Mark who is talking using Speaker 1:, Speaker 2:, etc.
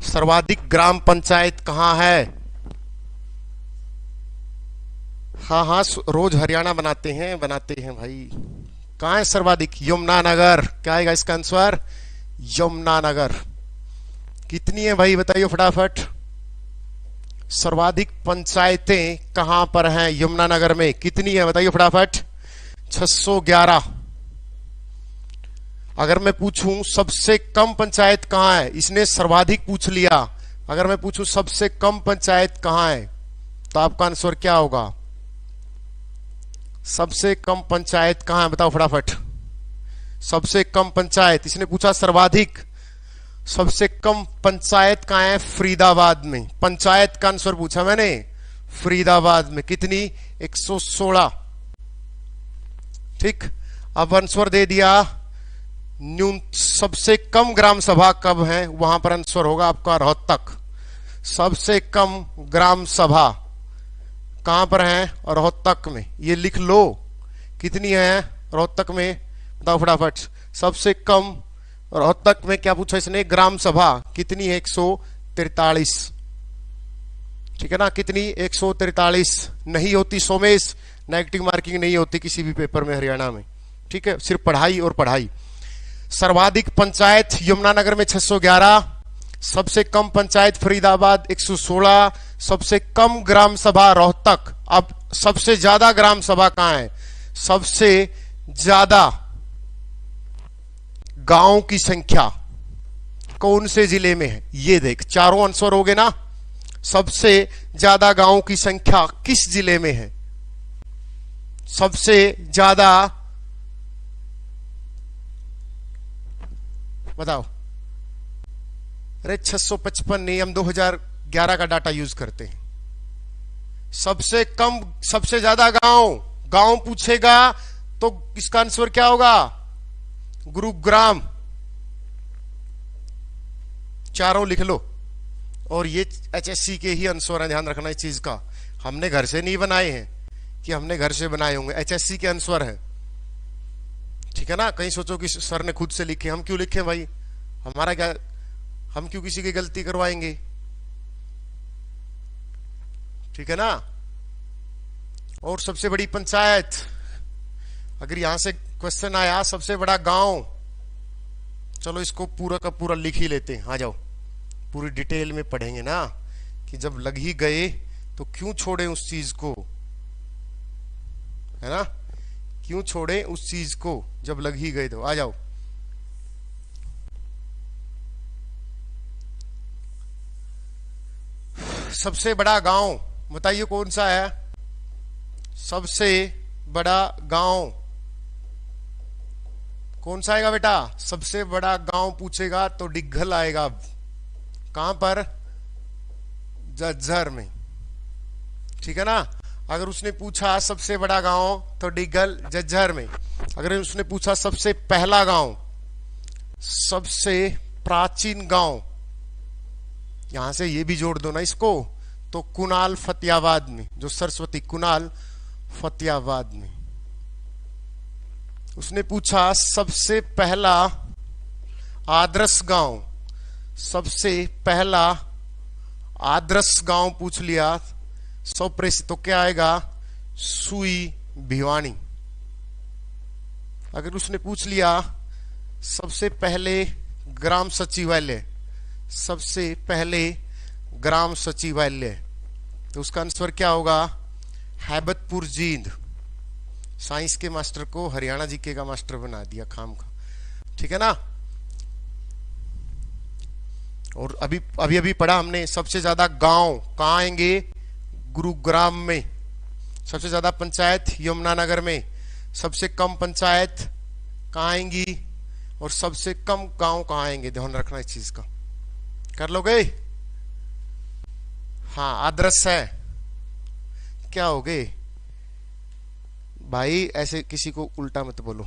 Speaker 1: सर्वाधिक ग्राम पंचायत कहाँ है? हाँ हाँ, रोज हरियाणा बनाते हैं भाई। कहाँ है सर्वाधिक? यमुनानगर। क्या आएगा इसका आंसर? यमुनानगर। कितनी है भाई बताइए फटाफट। सर्वाधिक पंचायतें कहां पर हैं यमुनानगर में? कितनी है बताइए फटाफट। 611। अगर मैं पूछूं सबसे कम पंचायत कहां है, इसने सर्वाधिक पूछ लिया। अगर मैं पूछूं सबसे कम पंचायत कहां है तो आपका आंसर क्या होगा? सबसे कम पंचायत कहां है बताओ फटाफट। सबसे कम पंचायत, इसने पूछा सर्वाधिक। सबसे कम पंचायत कहां है? फरीदाबाद में। पंचायत का आंसर पूछा मैंने, फरीदाबाद में। कितनी? 116। ठीक, अब आंसर दे दिया। सबसे कम ग्राम सभा कब है? वहां पर आंसर होगा आपका रोहतक। सबसे कम ग्राम सभा कहां पर है? रोहतक में। ये लिख लो। कितनी है रोहतक में बताओ फटाफट। सबसे कम रोहतक में क्या पूछा इसने? ग्राम सभा। कितनी है? 143। ठीक है ना? कितनी? 143 नहीं होती सोमेश, नेगेटिव मार्किंग नहीं होती किसी भी पेपर में हरियाणा में। ठीक है, सिर्फ पढ़ाई और पढ़ाई। सर्वाधिक पंचायत यमुनानगर में 611, सबसे कम पंचायत फरीदाबाद 116, सबसे कम ग्राम सभा रोहतक। अब सबसे ज्यादा ग्राम सभा कहां है? सबसे ज्यादा गांव की संख्या कौन से जिले में है? ये देख, चारों आंसर हो गए ना। सबसे ज्यादा गांव की संख्या किस जिले में है? सबसे ज्यादा बताओ। अरे 655 नहीं, हम 2011 का डाटा यूज करते हैं। सबसे कम, सबसे ज्यादा गांव, गांव पूछेगा तो इसका आंसर क्या होगा? गुरुग्राम। चारों लिख लो। और ये एचएससी के ही आंसर है, ध्यान रखना इस चीज का। हमने घर से नहीं बनाए हैं कि हमने घर से बनाए होंगे, एचएससी के आंसर है। ठीक है ना? कहीं सोचो कि सर ने खुद से लिखे। हम क्यों लिखे भाई? हमारा क्या, हम क्यों किसी की गलती करवाएंगे? ठीक है ना? और सबसे बड़ी पंचायत, अगर यहां से क्वेश्चन आया सबसे बड़ा गांव, चलो इसको पूरा का पूरा लिख ही लेते हैं। आ जाओ, पूरी डिटेल में पढ़ेंगे ना कि जब लग ही गए तो क्यों छोड़े उस चीज को, है ना? क्यों छोड़े उस चीज को जब लग ही गए तो। आ जाओ, सबसे बड़ा गांव बताइए कौन सा है? सबसे बड़ा गांव कौन सा आएगा बेटा? सबसे बड़ा गांव पूछेगा तो डिग्घल आएगा। कहां पर? झज्जर में। ठीक है ना? अगर उसने पूछा सबसे बड़ा गांव तो डिग्घल झज्जर में। अगर उसने पूछा सबसे पहला गांव, सबसे प्राचीन गांव, यहां से ये भी जोड़ दो ना इसको, तो कुनाल फतेहाबाद में। जो सरस्वती, कुनाल फतेहाबाद में। उसने पूछा सबसे पहला आदर्श गांव, सबसे पहला आदर्श गांव पूछ लिया, प्रेस तो क्या आएगा? सुई भिवानी। अगर उसने पूछ लिया सबसे पहले ग्राम सचिवालय, सबसे पहले ग्राम सचिवालय, तो उसका आंसर क्या होगा? हैबतपुर जींद। साइंस के मास्टर को हरियाणा जीके का मास्टर बना दिया खाम का। ठीक है ना? और अभी अभी अभी पढ़ा हमने, सबसे ज्यादा गांव कहां आएंगे? गुरुग्राम में। सबसे ज्यादा पंचायत यमुनानगर में। सबसे कम पंचायत कहां आएंगी? और सबसे कम गांव कहां आएंगे? ध्यान रखना इस चीज का। कर लोगे? हाँ, आदर्श है। क्या हो गए भाई? ऐसे किसी को उल्टा मत बोलो।